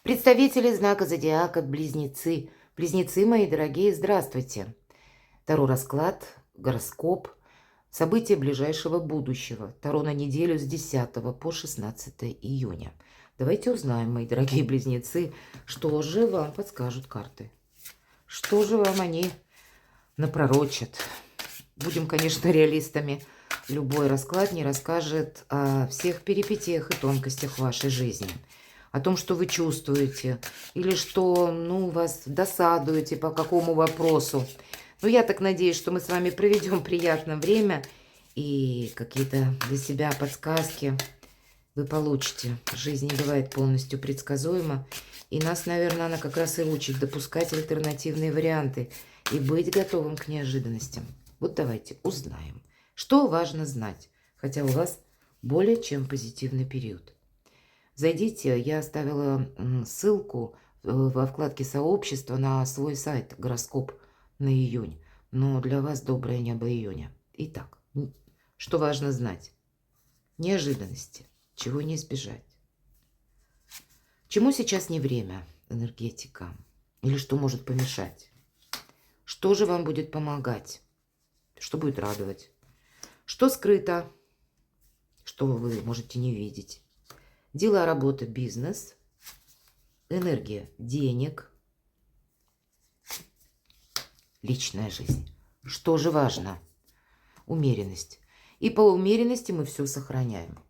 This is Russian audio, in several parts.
Представители знака зодиака Близнецы. Близнецы, мои дорогие, здравствуйте. Таро расклад, гороскоп, события ближайшего будущего. Таро на неделю с 10 по 16 июня. Давайте узнаем, мои дорогие близнецы, что же вам подскажут карты. Что же вам они напророчат. Будем, конечно, реалистами. Любой расклад не расскажет о всех перипетиях и тонкостях вашей жизни. О том, что вы чувствуете, или что, вас досадуете по какому вопросу. Но я так надеюсь, что мы с вами проведем приятное время и какие-то для себя подсказки вы получите. Жизнь не бывает полностью предсказуема. И нас, наверное, она как раз и учит допускать альтернативные варианты и быть готовым к неожиданностям. Вот давайте узнаем, что важно знать, хотя у вас более чем позитивный период. Зайдите, я оставила ссылку во вкладке сообщества на свой сайт «Гороскоп на июнь». Но для вас доброе небо июня. Итак, что важно знать? Неожиданности, чего не избежать. Чему сейчас не время, энергетика? Или что может помешать? Что же вам будет помогать? Что будет радовать? Что скрыто? Что вы можете не видеть? Дела, работа, бизнес, энергия денег, личная жизнь. Что же важно? Умеренность. И по умеренности мы все сохраняем.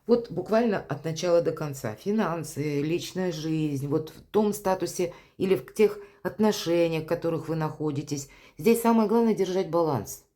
Вот буквально от начала до конца. Финансы, личная жизнь, вот в том статусе или в тех отношениях, в которых вы находитесь. Здесь самое главное держать баланс.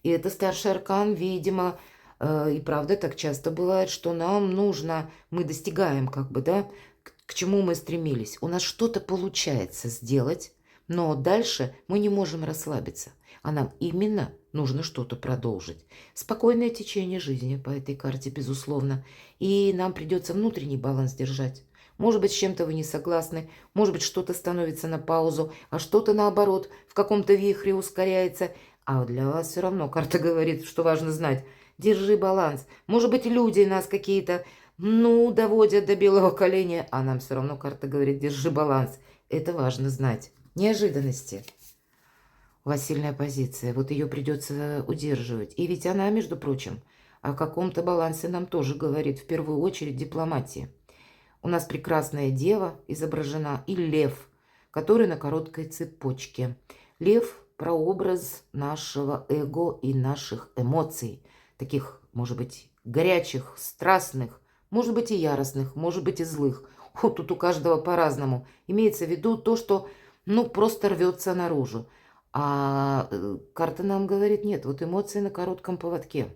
И это старший аркан, видимо, и правда так часто бывает, что нам нужно, мы достигаем к чему мы стремились. У нас что-то получается сделать, но дальше мы не можем расслабиться. А нам именно нужно что-то продолжить. Спокойное течение жизни по этой карте, безусловно. И нам придется внутренний баланс держать. Может быть, с чем-то вы не согласны, может быть, что-то становится на паузу, а что-то наоборот в каком-то вихре ускоряется. А для вас все равно карта говорит, что важно знать. Держи баланс. Может быть, люди нас какие-то, доводят до белого коленя, а нам все равно карта говорит, держи баланс. Это важно знать. Неожиданности. У вас сильная позиция, вот ее придется удерживать. И ведь она, между прочим, о каком-то балансе нам тоже говорит, в первую очередь, дипломатия. У нас прекрасная дева изображена и лев, который на короткой цепочке. Лев – прообраз нашего эго и наших эмоций. Таких, может быть, горячих, страстных, может быть и яростных, может быть и злых. Вот тут у каждого по-разному. Имеется в виду то, что просто рвется наружу. А карта нам говорит, нет, вот эмоции на коротком поводке.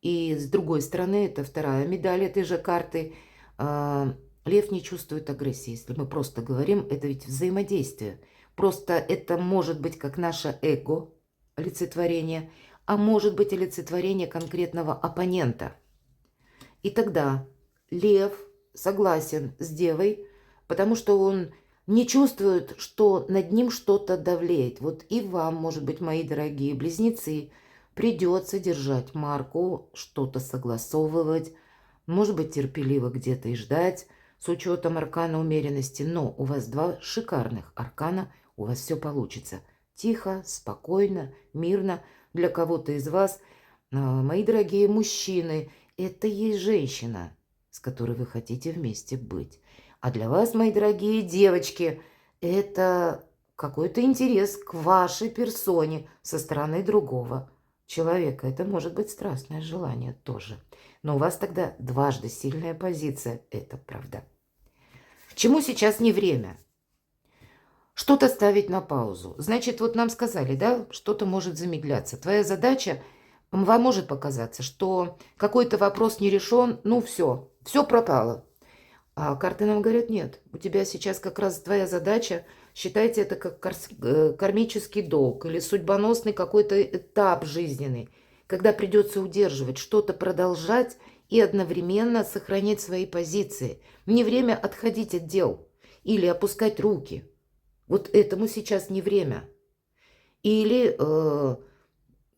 И с другой стороны, это вторая медаль этой же карты. Лев не чувствует агрессии. Если мы просто говорим, это ведь взаимодействие. Просто это может быть как наше эго, олицетворение, а может быть олицетворение конкретного оппонента. И тогда лев согласен с девой, потому что он не чувствует, что над ним что-то давлеет. Вот и вам, может быть, мои дорогие близнецы, придется держать марку, что-то согласовывать, может быть, терпеливо где-то и ждать, с учетом аркана умеренности. Но у вас два шикарных аркана, у вас все получится. Тихо, спокойно, мирно. Для кого-то из вас, мои дорогие мужчины, это есть женщина, с которой вы хотите вместе быть. А для вас, мои дорогие девочки, это какой-то интерес к вашей персоне со стороны другого человека. Это может быть страстное желание тоже. Но у вас тогда дважды сильная позиция. Это правда. Чему сейчас не время? Что-то ставить на паузу. Значит, вот нам сказали, да, что-то может замедляться. Твоя задача, вам может показаться, что какой-то вопрос не решен, все пропало. А карты нам говорят, нет, у тебя сейчас как раз твоя задача, считайте это как кармический долг или судьбоносный какой-то этап жизненный, когда придется удерживать, что-то продолжать и одновременно сохранять свои позиции. Не время отходить от дел или опускать руки. Вот этому сейчас не время. Или,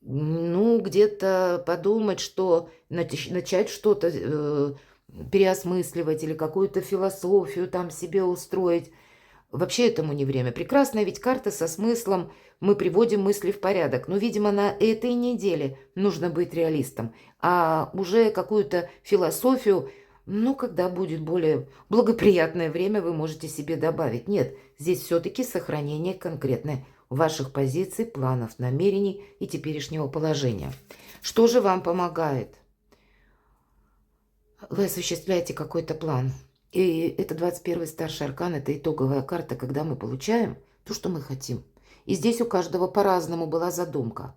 где-то подумать, что начать что-то переосмысливать или какую-то философию там себе устроить. Вообще этому не время. Прекрасная ведь карта со смыслом «мы приводим мысли в порядок». Но, видимо, на этой неделе нужно быть реалистом. А уже какую-то философию, ну, когда будет более благоприятное время, вы можете себе добавить. Нет, здесь все-таки сохранение конкретной ваших позиций, планов, намерений и теперешнего положения. Что же вам помогает? Вы осуществляете какой-то план. И это 21-й старший аркан, это итоговая карта, когда мы получаем то, что мы хотим. И здесь у каждого по-разному была задумка.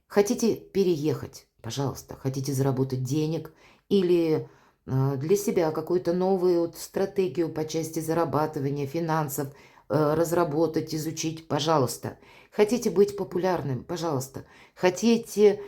Хотите переехать? Пожалуйста. Хотите заработать денег? Или для себя какую-то новую стратегию по части зарабатывания финансов разработать, изучить? Пожалуйста. Хотите быть популярным? Пожалуйста. Хотите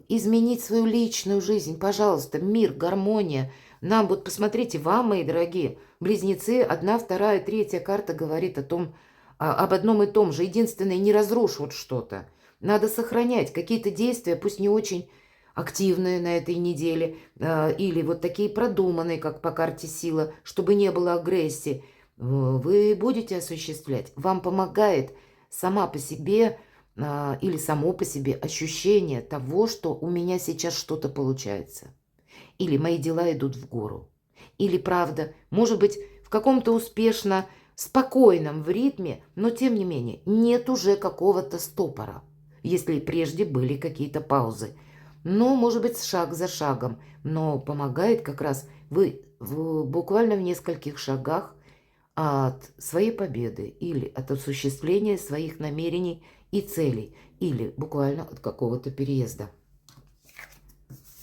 изменить свою личную жизнь? Пожалуйста. Мир, гармония. Нам, вот посмотрите, вам, мои дорогие близнецы, 1, 2, 3 карта говорит о том, об одном и том же. Единственное, не разрушат что-то. Надо сохранять какие-то действия, пусть не очень активные на этой неделе, или вот такие продуманные, как по карте сила, чтобы не было агрессии. Вы будете осуществлять. Вам помогает сама по себе или само по себе ощущение того, что у меня сейчас что-то получается. Или мои дела идут в гору. Или правда, может быть, в каком-то успешно спокойном в ритме, но тем не менее нет уже какого-то стопора, если прежде были какие-то паузы. Но, может быть, шаг за шагом, но помогает как раз вы буквально в нескольких шагах от своей победы или от осуществления своих намерений и целей, или буквально от какого-то переезда.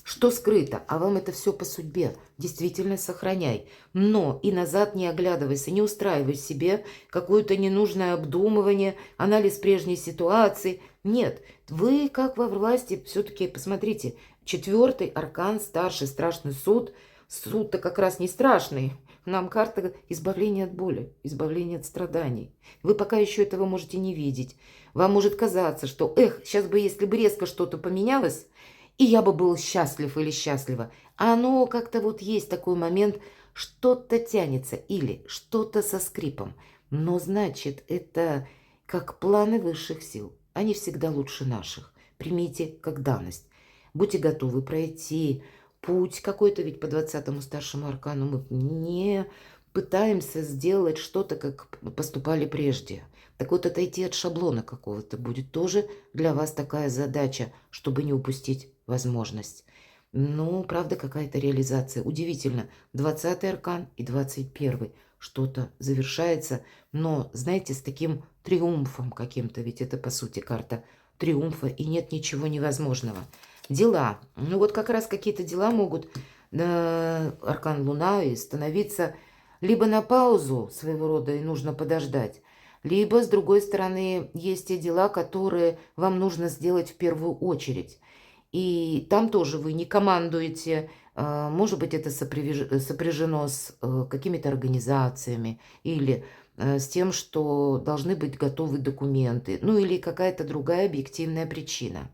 Что скрыто, а вам это все по судьбе. Действительно сохраняй. Но и назад не оглядывайся, не устраивай себе какое-то ненужное обдумывание, анализ прежней ситуации. Нет, вы как во власти, все-таки посмотрите, 4-й аркан, старший страшный суд. Суд-то как раз не страшный. Нам карта избавления от боли, избавления от страданий. Вы пока еще этого можете не видеть. Вам может казаться, что, сейчас бы, если бы резко что-то поменялось, и я бы был счастлив или счастлива. А оно как-то вот есть такой момент, что-то тянется или что-то со скрипом. Но значит, это как планы высших сил. Они всегда лучше наших. Примите как данность. Будьте готовы пройти путь какой-то, ведь по 20-му старшему аркану мы не пытаемся сделать что-то, как поступали прежде. Так вот, отойти от шаблона какого-то будет тоже для вас такая задача, чтобы не упустить возможность. Ну, правда, какая-то реализация. Удивительно. 20-й аркан и 21-й. Что-то завершается, но, знаете, с таким триумфом каким-то. Ведь это, по сути, карта триумфа, и нет ничего невозможного. Дела. Ну, вот как раз какие-то дела могут, аркан Луна, и становиться либо на паузу своего рода, и нужно подождать, либо, с другой стороны, есть те дела, которые вам нужно сделать в первую очередь. И там тоже вы не командуете, может быть, это сопряжено с какими-то организациями или с тем, что должны быть готовы документы, ну или какая-то другая объективная причина.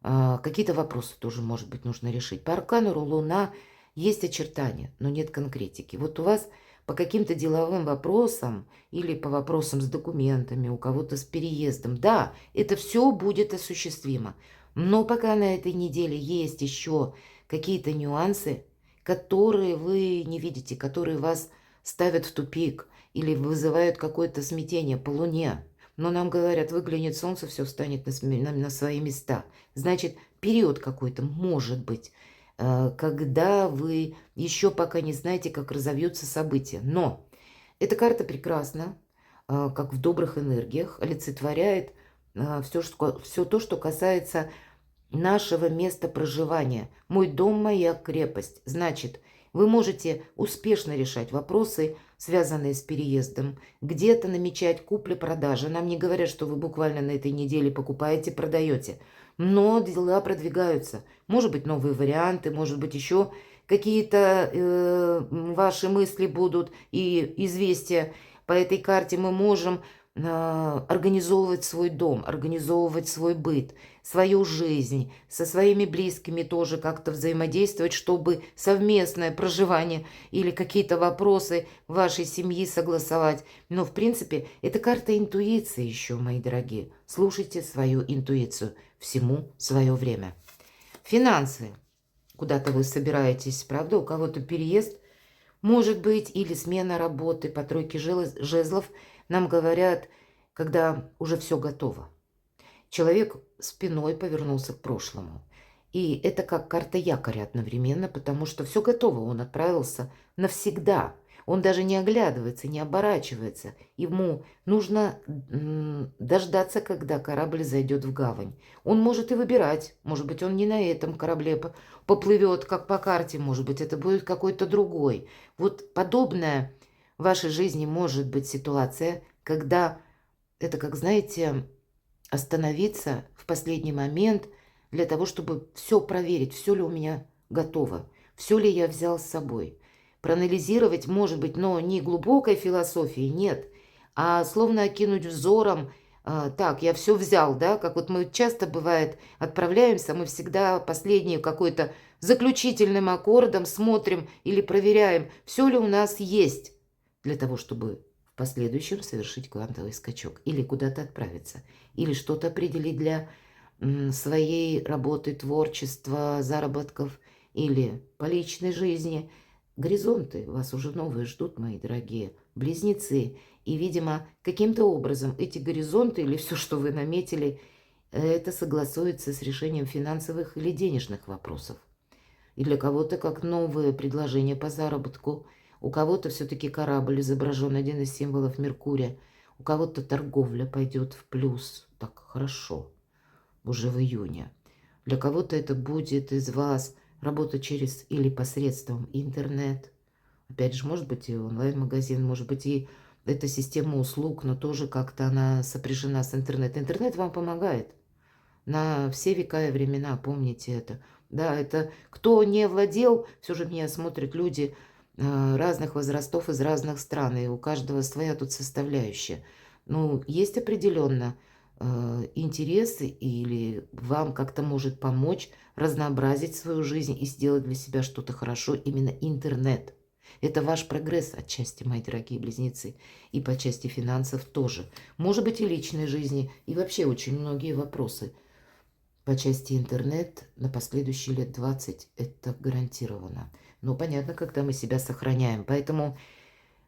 Какие-то вопросы тоже, может быть, нужно решить. По аркану Луна есть очертания, но нет конкретики. Вот у вас по каким-то деловым вопросам или по вопросам с документами, у кого-то с переездом, да, это все будет осуществимо. Но пока на этой неделе есть еще какие-то нюансы, которые вы не видите, которые вас ставят в тупик или вызывают какое-то смятение по Луне. Но нам говорят, выглянет солнце, все встанет на свои места. Значит, период какой-то может быть, когда вы еще пока не знаете, как разовьются события. Но эта карта прекрасна, как в добрых энергиях, олицетворяет все то, что касается нашего места проживания. Мой дом, моя крепость. Значит, вы можете успешно решать вопросы, связанные с переездом, где-то намечать купли-продажи. Нам не говорят, что вы буквально на этой неделе покупаете, продаете. Но дела продвигаются. Может быть, новые варианты, может быть, еще какие-то ваши мысли будут и известия. По этой карте мы можем организовывать свой дом, организовывать свой быт, свою жизнь, со своими близкими тоже как-то взаимодействовать, чтобы совместное проживание или какие-то вопросы вашей семьи согласовать. Но, в принципе, это карта интуиции еще, мои дорогие. Слушайте свою интуицию. Всему свое время. Финансы. Куда-то вы собираетесь, правда? У кого-то переезд, может быть, или смена работы. По тройке жезлов нам говорят, когда уже все готово. Человек спиной повернулся к прошлому. И это как карта якоря одновременно, потому что все готово. Он отправился навсегда. Он даже не оглядывается, не оборачивается. Ему нужно дождаться, когда корабль зайдет в гавань. Он может и выбирать. Может быть, он не на этом корабле поплывет, как по карте. Может быть, это будет какой-то другой. Вот подобная в вашей жизни может быть ситуация, когда это, как знаете, остановиться в последний момент для того, чтобы все проверить, все ли у меня готово, все ли я взял с собой. Проанализировать, может быть, но не глубокой философии, нет, а словно окинуть взором, так, я все взял, да, как вот мы часто, бывает, отправляемся, мы всегда последний какой-то заключительным аккордом смотрим или проверяем, все ли у нас есть для того, чтобы в последующем совершить квантовый скачок или куда-то отправиться, или что-то определить для своей работы, творчества, заработков или по личной жизни. Горизонты вас уже новые ждут, мои дорогие близнецы. И, видимо, каким-то образом эти горизонты или все, что вы наметили, это согласуется с решением финансовых или денежных вопросов. И для кого-то как новые предложения по заработку. У кого-то все-таки корабль изображен, один из символов Меркурия. У кого-то торговля пойдет в плюс. Так хорошо. Уже в июне. Для кого-то это будет из вас работа через или посредством интернет. Опять же, может быть и онлайн-магазин, может быть и эта система услуг, но тоже как-то она сопряжена с интернетом. Интернет вам помогает на все века и времена, помните это. Да, это кто не владел, все же меня смотрят люди разных возрастов из разных стран, и у каждого своя тут составляющая. Ну, есть определенно интересы или вам как-то может помочь разнообразить свою жизнь и сделать для себя что-то хорошо именно интернет. Это ваш прогресс отчасти, мои дорогие близнецы, и по части финансов тоже. Может быть и личной жизни, и вообще очень многие вопросы. По части интернет на последующие лет 20 это гарантированно. Но понятно, когда мы себя сохраняем. Поэтому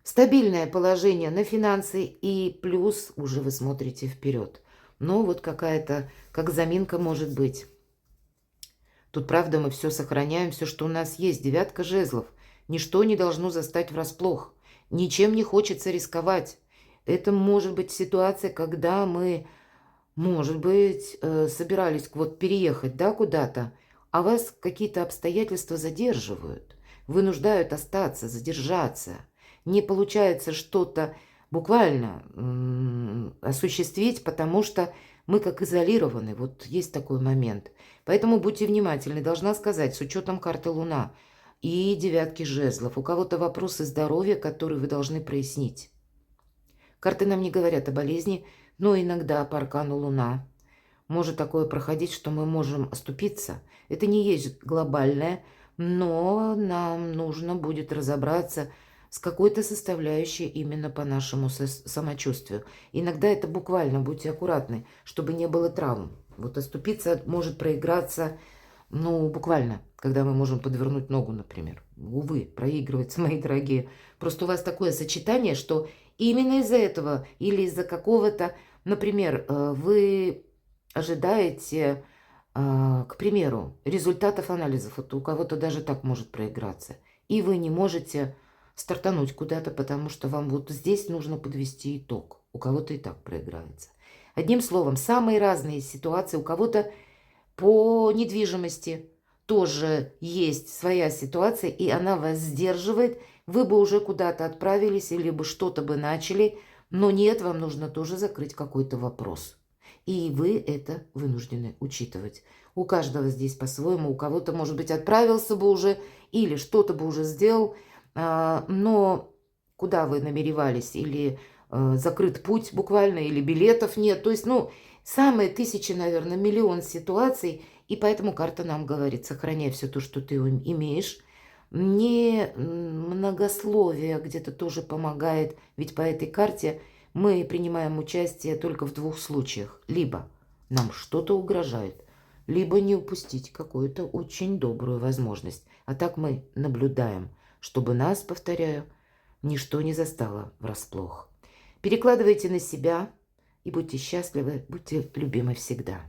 стабильное положение на финансы и плюс уже вы смотрите вперед. Но вот какая-то, как заминка может быть. Тут, правда, мы все сохраняем, все, что у нас есть. Девятка жезлов. Ничто не должно застать врасплох. Ничем не хочется рисковать. Это может быть ситуация, когда мы, может быть, собирались вот переехать, да, куда-то, а вас какие-то обстоятельства задерживают, вынуждают остаться, задержаться. Не получается что-то буквально осуществить, потому что мы как изолированы. Вот есть такой момент. Поэтому будьте внимательны. Должна сказать, с учетом карты Луна и девятки жезлов, у кого-то вопросы здоровья, которые вы должны прояснить. Карты нам не говорят о болезни, но иногда по аркану Луна может такое проходить, что мы можем оступиться. Это не есть глобальное, но нам нужно будет разобраться с какой-то составляющей именно по нашему самочувствию. Иногда это буквально, будьте аккуратны, чтобы не было травм. Вот оступиться может проиграться, ну, буквально, когда мы можем подвернуть ногу, например. Увы, проигрывается, мои дорогие. Просто у вас такое сочетание, что именно из-за этого или из-за какого-то, например, вы ожидаете, к примеру, результатов анализов. Вот у кого-то даже так может проиграться. И вы не можете стартануть куда-то, потому что вам вот здесь нужно подвести итог. У кого-то и так проиграется. Одним словом, самые разные ситуации. У кого-то по недвижимости тоже есть своя ситуация, и она вас сдерживает. Вы бы уже куда-то отправились, или бы что-то бы начали, но нет, вам нужно тоже закрыть какой-то вопрос. И вы это вынуждены учитывать. У каждого здесь по-своему, у кого-то, может быть, отправился бы уже, или что-то бы уже сделал, но куда вы намеревались, или закрыт путь буквально, или билетов нет. То есть, ну, самые тысячи, наверное, миллион ситуаций. И поэтому карта нам говорит: сохраняй все то, что ты имеешь. Не многословие где-то тоже помогает, ведь по этой карте мы принимаем участие только в двух случаях. Либо нам что-то угрожает, либо не упустить какую-то очень добрую возможность. А так мы наблюдаем, чтобы нас, повторяю, ничто не застало врасплох. Перекладывайте на себя и будьте счастливы, будьте любимы всегда.